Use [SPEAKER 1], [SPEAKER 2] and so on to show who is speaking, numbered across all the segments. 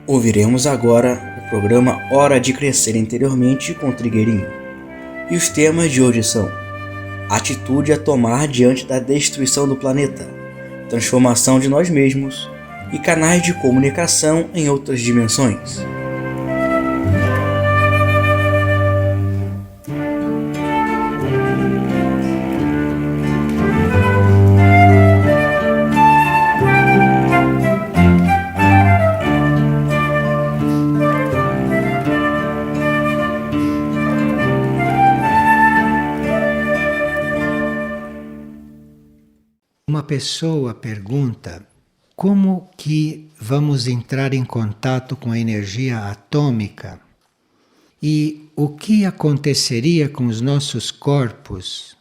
[SPEAKER 1] Ouviremos agora o programa Hora de Crescer Interiormente com Trigueirinho. E os temas de hoje são: atitude a tomar diante da destruição do planeta, transformação de nós mesmos e canais de comunicação em outras dimensões.
[SPEAKER 2] Uma pessoa pergunta como que vamos entrar em contato com a energia atômica e o que aconteceria com os nossos corpos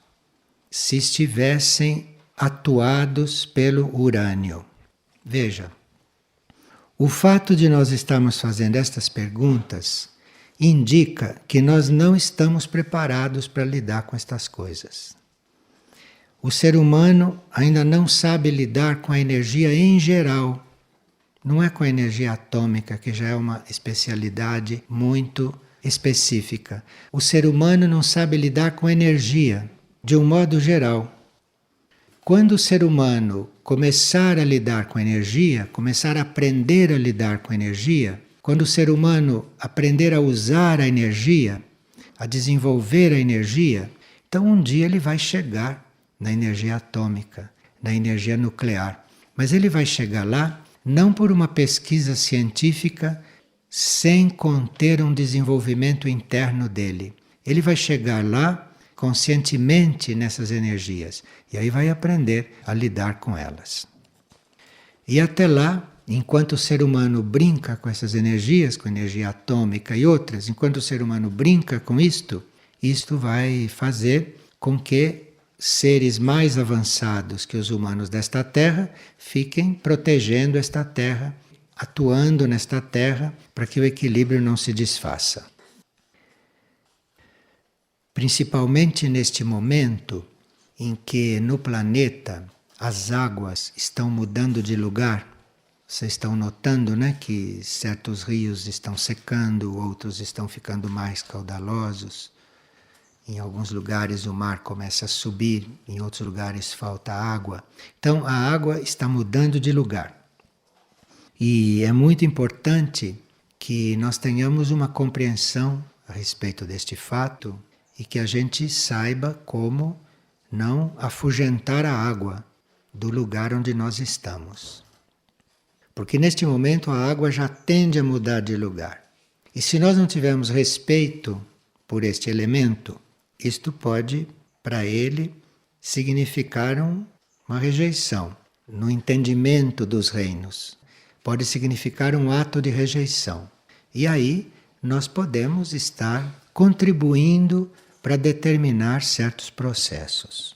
[SPEAKER 2] se estivessem atuados pelo urânio. Veja, o fato de nós estarmos fazendo estas perguntas indica que nós não estamos preparados para lidar com estas coisas. O ser humano ainda não sabe lidar com a energia em geral. Não é com a energia atômica, que já é uma especialidade muito específica. O ser humano não sabe lidar com energia, de um modo geral. Quando o ser humano começar a lidar com energia, começar a aprender a lidar com energia, quando o ser humano aprender a usar a energia, a desenvolver a energia, então um dia ele vai chegar na energia atômica, na energia nuclear. Mas ele vai chegar lá não por uma pesquisa científica sem conter um desenvolvimento interno dele. Ele vai chegar lá conscientemente nessas energias e aí vai aprender a lidar com elas. E até lá, enquanto o ser humano brinca com essas energias, com energia atômica e outras, enquanto o ser humano brinca com isto vai fazer com que seres mais avançados que os humanos desta Terra fiquem protegendo esta Terra, atuando nesta Terra para que o equilíbrio não se desfaça. Principalmente neste momento em que no planeta as águas estão mudando de lugar. Vocês estão notando, né, que certos rios estão secando, outros estão ficando mais caudalosos. Em alguns lugares o mar começa a subir, em outros lugares falta água. Então a água está mudando de lugar. E é muito importante que nós tenhamos uma compreensão a respeito deste fato e que a gente saiba como não afugentar a água do lugar onde nós estamos. Porque neste momento a água já tende a mudar de lugar. E se nós não tivermos respeito por este elemento, isto pode, para ele, significar uma rejeição no entendimento dos reinos. Pode significar um ato de rejeição. E aí nós podemos estar contribuindo para determinar certos processos.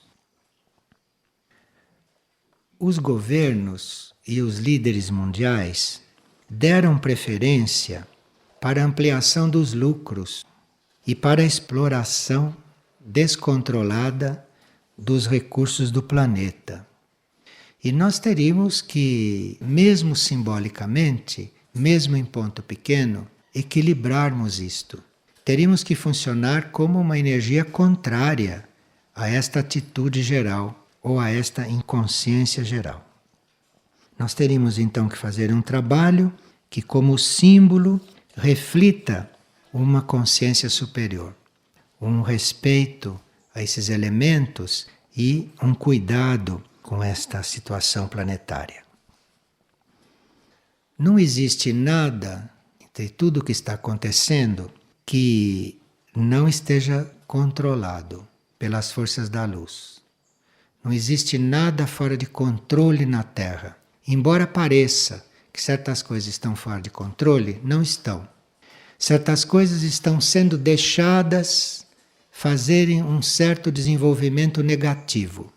[SPEAKER 2] Os governos e os líderes mundiais deram preferência para a ampliação dos lucros e para a exploração descontrolada dos recursos do planeta. E nós teríamos que, mesmo simbolicamente, mesmo em ponto pequeno, equilibrarmos isto. Teríamos que funcionar como uma energia contrária a esta atitude geral ou a esta inconsciência geral. Nós teríamos então que fazer um trabalho que, como símbolo, reflita uma consciência superior, um respeito a esses elementos e um cuidado com esta situação planetária. Não existe nada entre tudo o que está acontecendo que não esteja controlado pelas forças da luz. Não existe nada fora de controle na Terra. Embora pareça que certas coisas estão fora de controle, não estão. Certas coisas estão sendo deixadas fazerem um certo desenvolvimento negativo,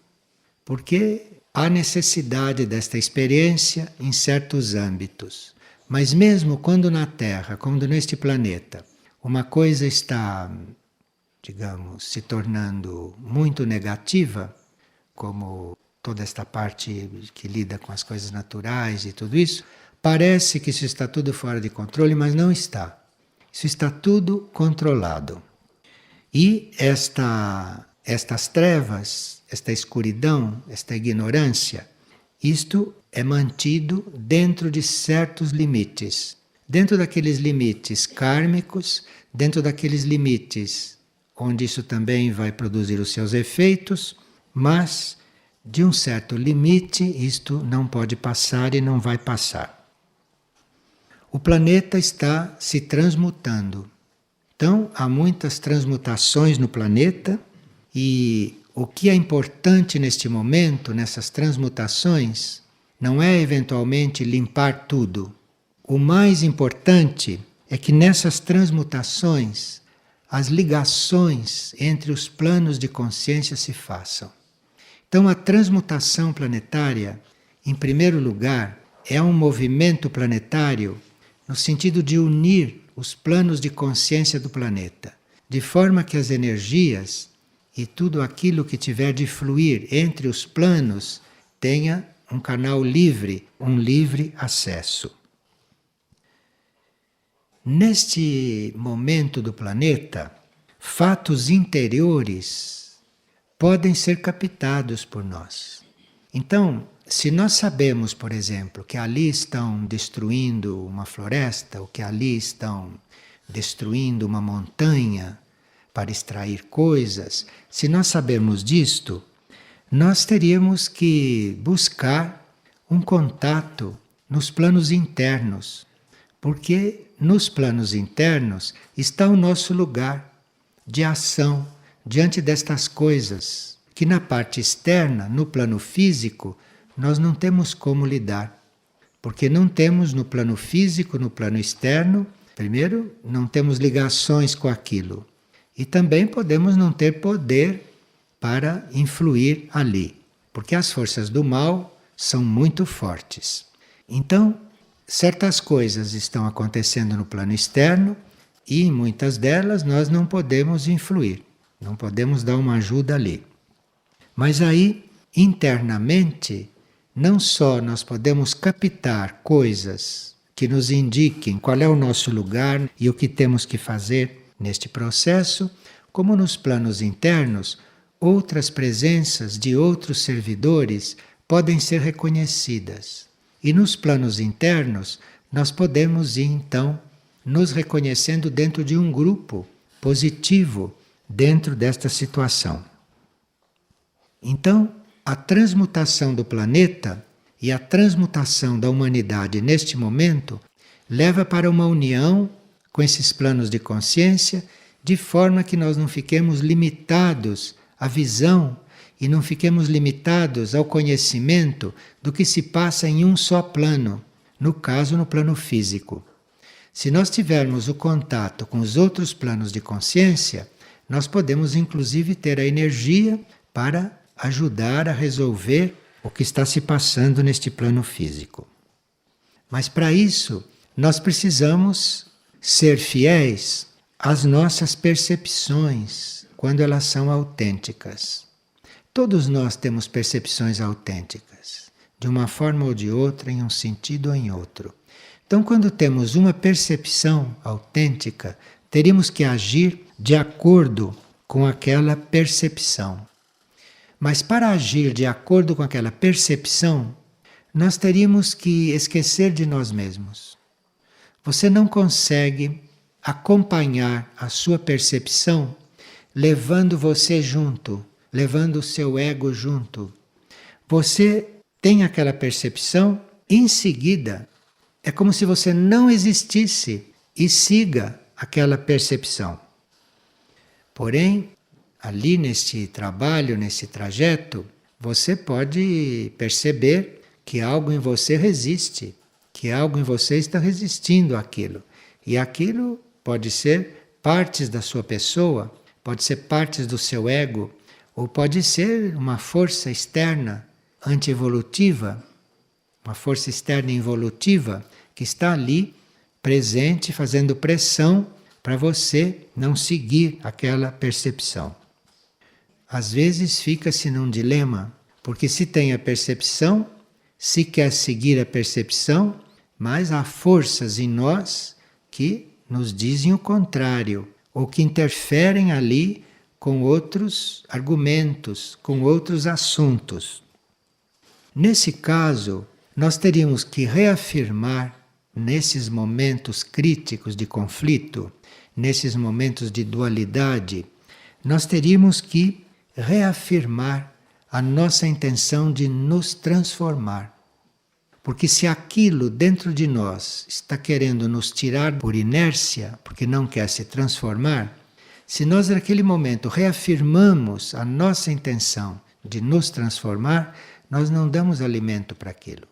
[SPEAKER 2] porque há necessidade desta experiência em certos âmbitos. Mas mesmo quando na Terra, quando neste planeta, uma coisa está, digamos, se tornando muito negativa, como toda esta parte que lida com as coisas naturais e tudo isso, Parece que isso está tudo fora de controle, mas não está. Isso está tudo controlado. E estas trevas, esta escuridão, esta ignorância, isto é mantido dentro de certos limites. Dentro daqueles limites kármicos, dentro daqueles limites onde isso também vai produzir os seus efeitos, mas de um certo limite isto não pode passar e não vai passar. O planeta está se transmutando. Então, há muitas transmutações no planeta e o que é importante neste momento, nessas transmutações, não é eventualmente limpar tudo. O mais importante é que nessas transmutações as ligações entre os planos de consciência se façam. Então, a transmutação planetária, em primeiro lugar, é um movimento planetário no sentido de unir os planos de consciência do planeta, de forma que as energias e tudo aquilo que tiver de fluir entre os planos tenha um canal livre, um livre acesso. Neste momento do planeta, fatos interiores podem ser captados por nós. Então, se nós sabemos, por exemplo, que ali estão destruindo uma floresta, ou que ali estão destruindo uma montanha para extrair coisas, se nós sabermos disto, nós teríamos que buscar um contato nos planos internos, porque nos planos internos está o nosso lugar de ação diante destas coisas, que na parte externa, no plano físico, nós não temos como lidar. Porque não temos no plano físico, no plano externo, primeiro, não temos ligações com aquilo. E também podemos não ter poder para influir ali. Porque as forças do mal são muito fortes. Então, certas coisas estão acontecendo no plano externo e em muitas delas nós não podemos influir. Não podemos dar uma ajuda ali. Mas aí, internamente, não só nós podemos captar coisas que nos indiquem qual é o nosso lugar e o que temos que fazer neste processo, como nos planos internos, outras presenças de outros servidores podem ser reconhecidas. E nos planos internos, nós podemos ir, então, nos reconhecendo dentro de um grupo positivo dentro desta situação. Então, a transmutação do planeta e a transmutação da humanidade neste momento leva para uma união com esses planos de consciência, de forma que nós não fiquemos limitados à visão e não fiquemos limitados ao conhecimento do que se passa em um só plano, no caso, no plano físico. Se nós tivermos o contato com os outros planos de consciência, nós podemos inclusive ter a energia para ajudar a resolver o que está se passando neste plano físico. Mas para isso, nós precisamos ser fiéis às nossas percepções, quando elas são autênticas. Todos nós temos percepções autênticas, de uma forma ou de outra, em um sentido ou em outro. Então, quando temos uma percepção autêntica, teríamos que agir de acordo com aquela percepção. Mas para agir de acordo com aquela percepção, nós teríamos que esquecer de nós mesmos. Você não consegue acompanhar a sua percepção levando você junto, levando o seu ego junto. Você tem aquela percepção, em seguida, é como se você não existisse e siga aquela percepção. Porém, ali neste trabalho, nesse trajeto, você pode perceber que algo em você resiste, que algo em você está resistindo àquilo. E aquilo pode ser partes da sua pessoa, pode ser partes do seu ego, ou pode ser uma força externa antievolutiva, uma força externa involutiva que está ali presente, fazendo pressão para você não seguir aquela percepção. Às vezes fica-se num dilema, porque se tem a percepção, se quer seguir a percepção, mas há forças em nós que nos dizem o contrário, ou que interferem ali com outros argumentos, com outros assuntos. Nesse caso, nós teríamos que reafirmar, nesses momentos críticos de conflito, nesses momentos de dualidade, nós teríamos que reafirmar a nossa intenção de nos transformar. Porque se aquilo dentro de nós está querendo nos tirar por inércia, porque não quer se transformar, se nós naquele momento reafirmamos a nossa intenção de nos transformar, nós não damos alimento para aquilo.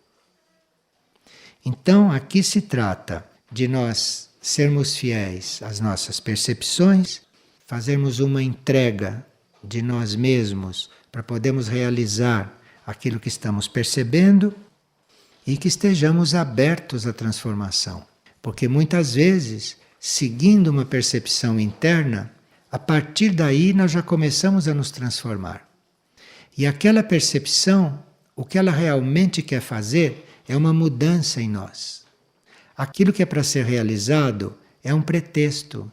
[SPEAKER 2] Então aqui se trata de nós sermos fiéis às nossas percepções, fazermos uma entrega de nós mesmos para podermos realizar aquilo que estamos percebendo e que estejamos abertos à transformação. Porque muitas vezes, seguindo uma percepção interna, a partir daí nós já começamos a nos transformar. E aquela percepção, o que ela realmente quer fazer é uma mudança em nós. Aquilo que é para ser realizado é um pretexto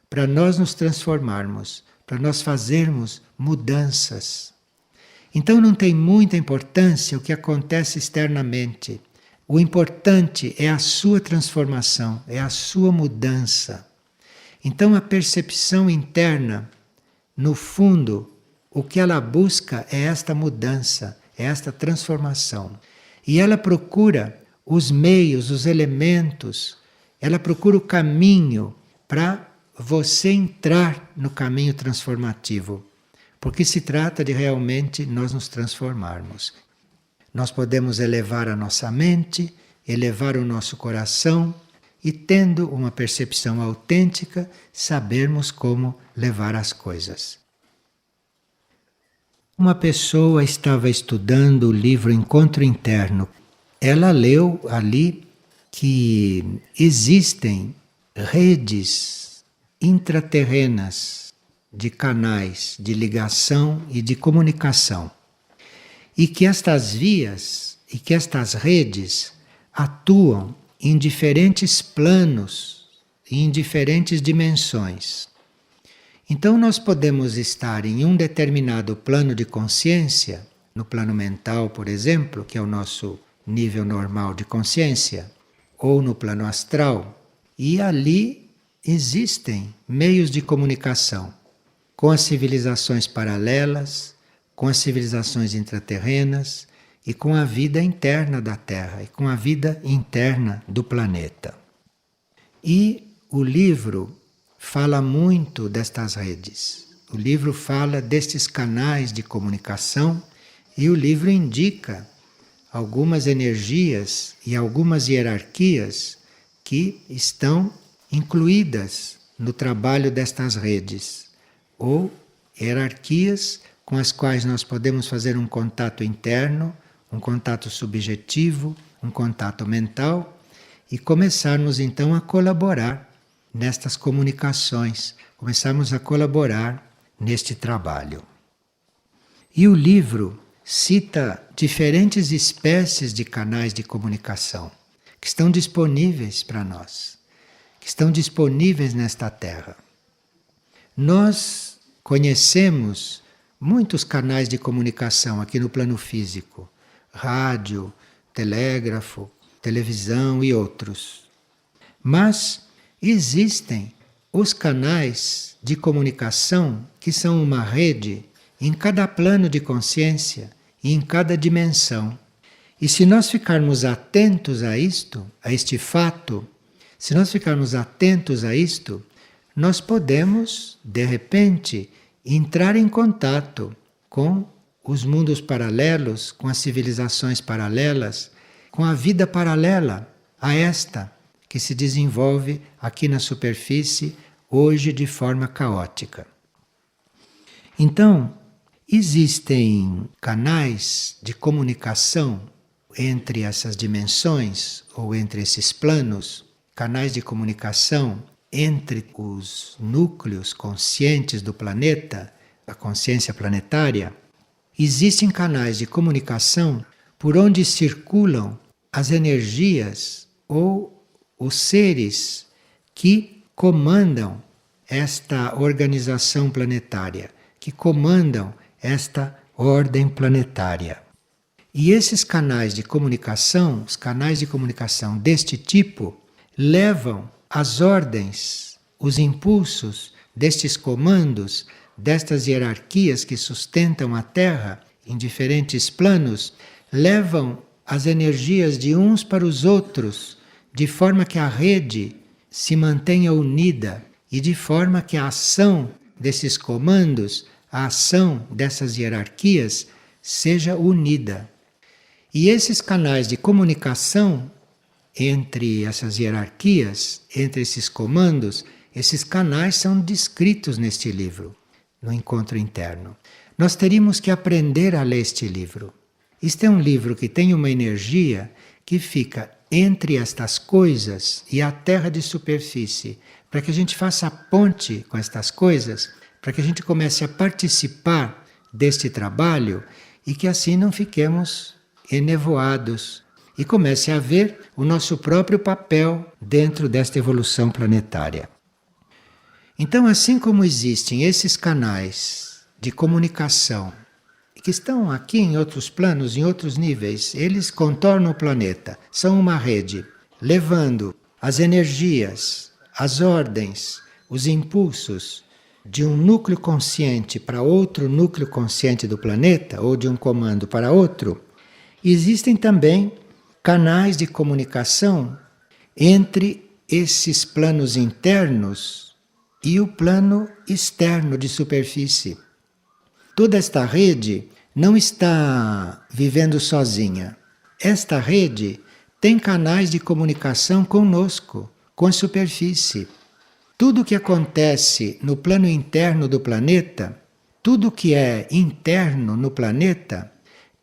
[SPEAKER 2] para nós nos transformarmos, para nós fazermos mudanças. Então não tem muita importância o que acontece externamente. O importante é a sua transformação, é a sua mudança. Então a percepção interna, no fundo, o que ela busca é esta mudança, é esta transformação. E ela procura os meios, os elementos, ela procura o caminho para você entrar no caminho transformativo. Porque se trata de realmente nós nos transformarmos. Nós podemos elevar a nossa mente, elevar o nosso coração e, tendo uma percepção autêntica, sabermos como levar as coisas. Uma pessoa estava estudando o livro Encontro Interno. Ela leu ali que existem redes intraterrenas de canais de ligação e de comunicação. E que estas vias e que estas redes atuam em diferentes planos e em diferentes dimensões. Então nós podemos estar em um determinado plano de consciência, no plano mental, por exemplo, que é o nosso nível normal de consciência, ou no plano astral, e ali existem meios de comunicação com as civilizações paralelas, com as civilizações intraterrenas e com a vida interna da Terra e com a vida interna do planeta. E o livro fala muito destas redes. O livro fala destes canais de comunicação e o livro indica algumas energias e algumas hierarquias que estão incluídas no trabalho destas redes, ou hierarquias com as quais nós podemos fazer um contato interno, um contato subjetivo, um contato mental e começarmos então a colaborar nestas comunicações, começarmos a colaborar neste trabalho. E o livro cita diferentes espécies de canais de comunicação que estão disponíveis para nós, que estão disponíveis nesta Terra. Nós conhecemos muitos canais de comunicação aqui no plano físico, rádio, telégrafo, televisão e outros. Mas existem os canais de comunicação que são uma rede em cada plano de consciência e em cada dimensão. E se nós ficarmos atentos a isto, a este fato, se nós ficarmos atentos a isto, nós podemos, de repente, entrar em contato com os mundos paralelos, com as civilizações paralelas, com a vida paralela a esta que se desenvolve aqui na superfície hoje de forma caótica. Então, existem canais de comunicação entre essas dimensões ou entre esses planos, canais de comunicação entre os núcleos conscientes do planeta, a consciência planetária. Existem canais de comunicação por onde circulam as energias ou os seres que comandam esta organização planetária, que comandam esta ordem planetária. E esses canais de comunicação, os canais de comunicação deste tipo, levam as ordens, os impulsos destes comandos, destas hierarquias que sustentam a Terra em diferentes planos, levam as energias de uns para os outros, de forma que a rede se mantenha unida e de forma que a ação desses comandos, a ação dessas hierarquias, seja unida. E esses canais de comunicação entre essas hierarquias, entre esses comandos, esses canais são descritos neste livro, no Encontro Interno. Nós teríamos que aprender a ler este livro. Este é um livro que tem uma energia que fica entre estas coisas e a Terra de superfície, para que a gente faça a ponte com estas coisas, para que a gente comece a participar deste trabalho e que assim não fiquemos enevoados e comece a ver o nosso próprio papel dentro desta evolução planetária. Então, assim como existem esses canais de comunicação que estão aqui em outros planos, em outros níveis, eles contornam o planeta, são uma rede, levando as energias, as ordens, os impulsos de um núcleo consciente para outro núcleo consciente do planeta, ou de um comando para outro. Existem também canais de comunicação entre esses planos internos e o plano externo de superfície. Toda esta rede não está vivendo sozinha. Esta rede tem canais de comunicação conosco, com a superfície. Tudo o que acontece no plano interno do planeta, tudo que é interno no planeta,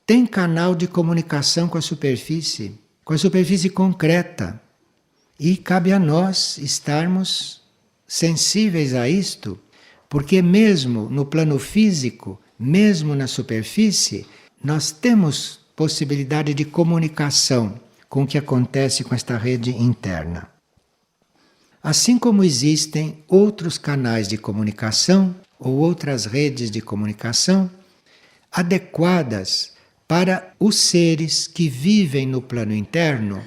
[SPEAKER 2] tem canal de comunicação com a superfície concreta. E cabe a nós estarmos sensíveis a isto, porque mesmo no plano físico, mesmo na superfície, nós temos possibilidade de comunicação com o que acontece com esta rede interna. Assim como existem outros canais de comunicação ou outras redes de comunicação adequadas para os seres que vivem no plano interno,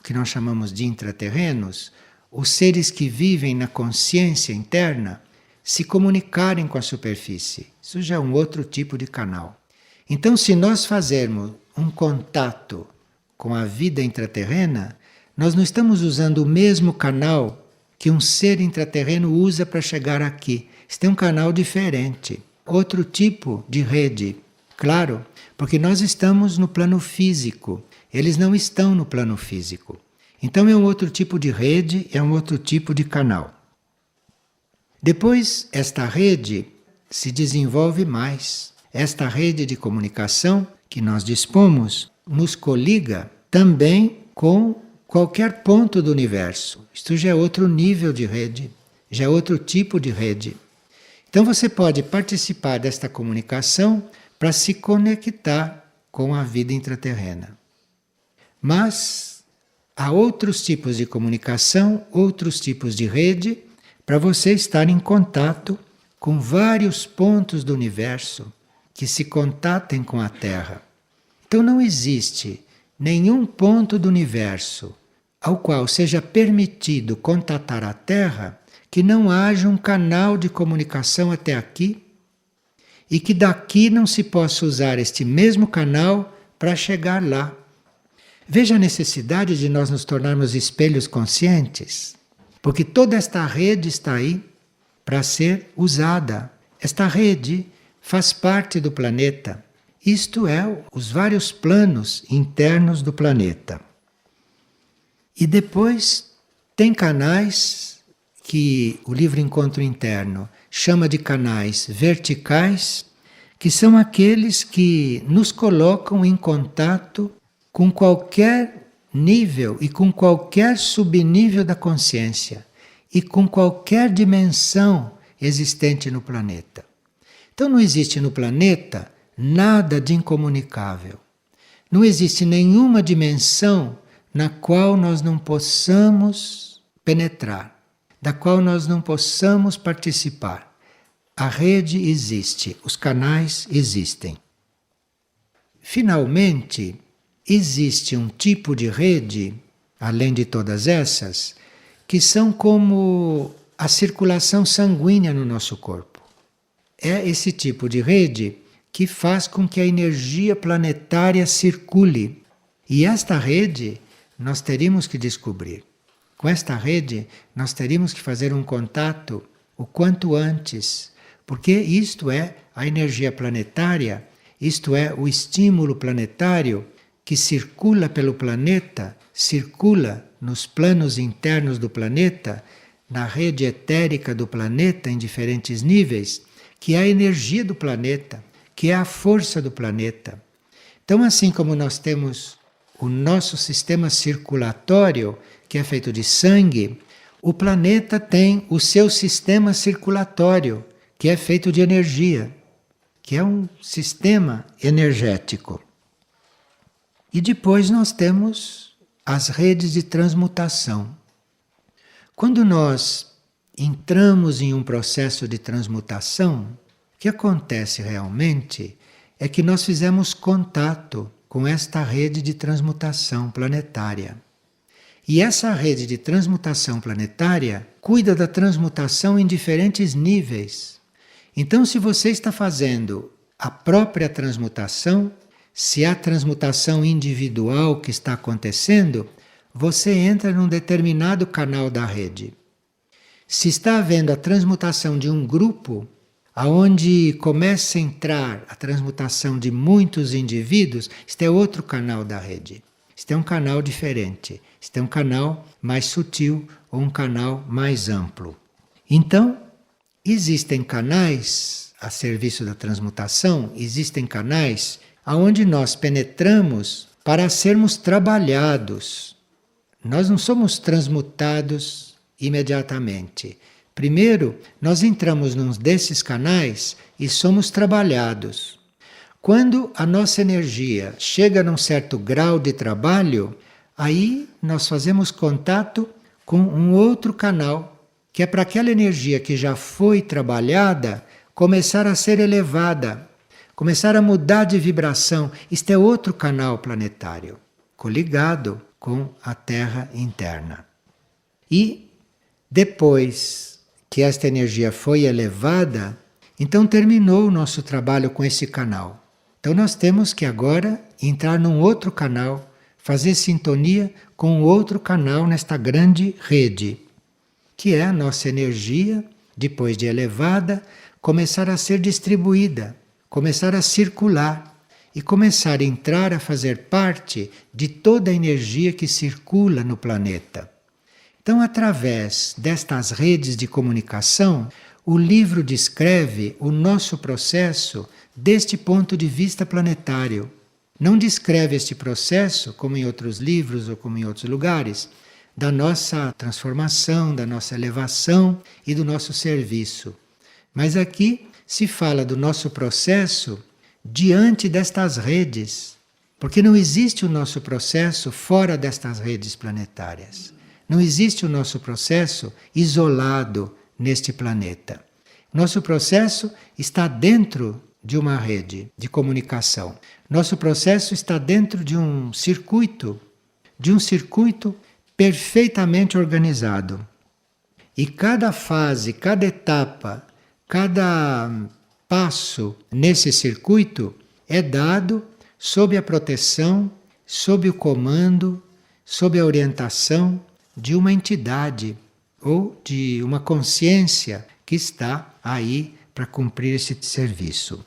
[SPEAKER 2] que nós chamamos de intraterrenos, os seres que vivem na consciência interna, se comunicarem com a superfície. Isso já é um outro tipo de canal. Então, se nós fazermos um contato com a vida intraterrena, nós não estamos usando o mesmo canal que um ser intraterreno usa para chegar aqui. Isso tem um canal diferente, outro tipo de rede. Claro, porque nós estamos no plano físico, eles não estão no plano físico. Então é um outro tipo de rede, é um outro tipo de canal. Depois, esta rede se desenvolve mais. Esta rede de comunicação que nós dispomos nos coliga também com qualquer ponto do universo. Isto já é outro nível de rede, já é outro tipo de rede. Então você pode participar desta comunicação para se conectar com a vida intraterrena. Mas há outros tipos de comunicação, outros tipos de rede, para você estar em contato com vários pontos do universo que se contatem com a Terra. Então não existe nenhum ponto do universo ao qual seja permitido contatar a Terra que não haja um canal de comunicação até aqui e que daqui não se possa usar este mesmo canal para chegar lá. Veja a necessidade de nós nos tornarmos espelhos conscientes, porque toda esta rede está aí para ser usada. Esta rede faz parte do planeta. Isto é, os vários planos internos do planeta. E depois tem canais que o livro Encontro Interno chama de canais verticais, que são aqueles que nos colocam em contato com qualquer nível e com qualquer subnível da consciência e com qualquer dimensão existente no planeta. Então não existe no planeta nada de incomunicável. Não existe nenhuma dimensão na qual nós não possamos penetrar, da qual nós não possamos participar. A rede existe, os canais existem. Finalmente, existe um tipo de rede, além de todas essas, que são como a circulação sanguínea no nosso corpo. É esse tipo de rede que faz com que a energia planetária circule. E esta rede nós teríamos que descobrir. Com esta rede nós teríamos que fazer um contato o quanto antes, porque isto é a energia planetária, isto é o estímulo planetário que circula pelo planeta, circula nos planos internos do planeta, na rede etérica do planeta em diferentes níveis, que é a energia do planeta, que é a força do planeta. Então, assim como nós temos o nosso sistema circulatório, que é feito de sangue, o planeta tem o seu sistema circulatório, que é feito de energia, que é um sistema energético. E depois nós temos as redes de transmutação. Quando nós entramos em um processo de transmutação, o que acontece realmente é que nós fizemos contato com esta rede de transmutação planetária. E essa rede de transmutação planetária cuida da transmutação em diferentes níveis. Então, se você está fazendo a própria transmutação, se há transmutação individual que está acontecendo, você entra num determinado canal da rede. Se está havendo a transmutação de um grupo, aonde começa a entrar a transmutação de muitos indivíduos, este é outro canal da rede. Este é um canal diferente. Este é um canal mais sutil ou um canal mais amplo. Então, existem canais a serviço da transmutação, existem canais aonde nós penetramos para sermos trabalhados. Nós não somos transmutados imediatamente. Primeiro, nós entramos num desses canais e somos trabalhados. Quando a nossa energia chega num certo grau de trabalho, aí nós fazemos contato com um outro canal, que é para aquela energia que já foi trabalhada começar a ser elevada, começar a mudar de vibração. Isto é outro canal planetário, coligado com a Terra interna. E depois que esta energia foi elevada, então terminou o nosso trabalho com esse canal. Então nós temos que agora entrar num outro canal, fazer sintonia com outro canal nesta grande rede, que é a nossa energia, depois de elevada, começar a ser distribuída, começar a circular e começar a entrar a fazer parte de toda a energia que circula no planeta. Então, através destas redes de comunicação, o livro descreve o nosso processo deste ponto de vista planetário. Não descreve este processo, como em outros livros ou como em outros lugares, da nossa transformação, da nossa elevação e do nosso serviço. Mas aqui se fala do nosso processo diante destas redes, porque não existe o nosso processo fora destas redes planetárias. Não existe o nosso processo isolado neste planeta. Nosso processo está dentro de uma rede de comunicação. Nosso processo está dentro de um circuito perfeitamente organizado. E cada fase, cada etapa, cada passo nesse circuito é dado sob a proteção, sob o comando, sob a orientação de uma entidade ou de uma consciência que está aí para cumprir esse serviço.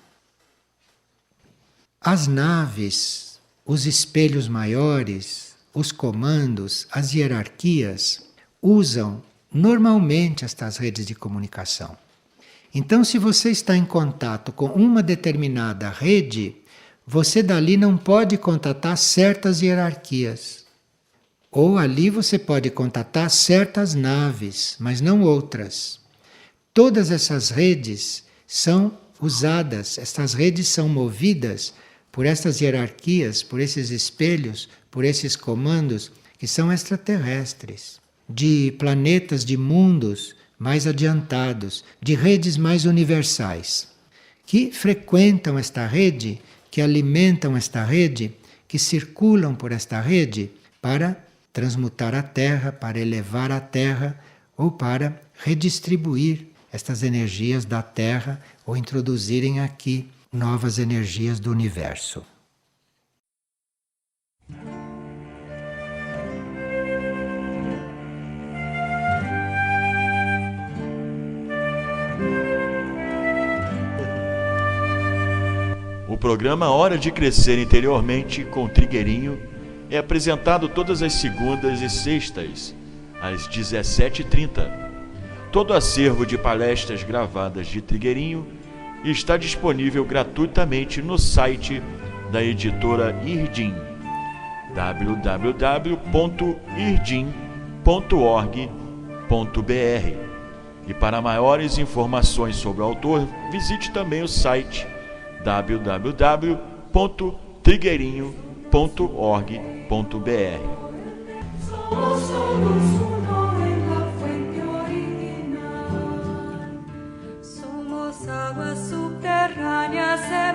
[SPEAKER 2] As naves, os espelhos maiores, os comandos, as hierarquias usam normalmente estas redes de comunicação. Então, se você está em contato com uma determinada rede, você dali não pode contatar certas hierarquias. Ou ali você pode contatar certas naves, mas não outras. Todas essas redes são usadas, estas redes são movidas por estas hierarquias, por esses espelhos, por esses comandos que são extraterrestres, de planetas, de mundos mais adiantados, de redes mais universais, que frequentam esta rede, que alimentam esta rede, que circulam por esta rede para transmutar a Terra, para elevar a Terra ou para redistribuir estas energias da Terra ou introduzirem aqui novas energias do universo.
[SPEAKER 3] O programa Hora de Crescer Interiormente com Trigueirinho é apresentado todas as segundas e sextas, às 17h30. Todo acervo de palestras gravadas de Trigueirinho está disponível gratuitamente no site da editora Irdim, www.irdim.org.br. E para maiores informações sobre o autor, visite também o site www.trigueirinho.org.br.
[SPEAKER 4] Somos uno en la fuente original. Somos aguas subterráneas.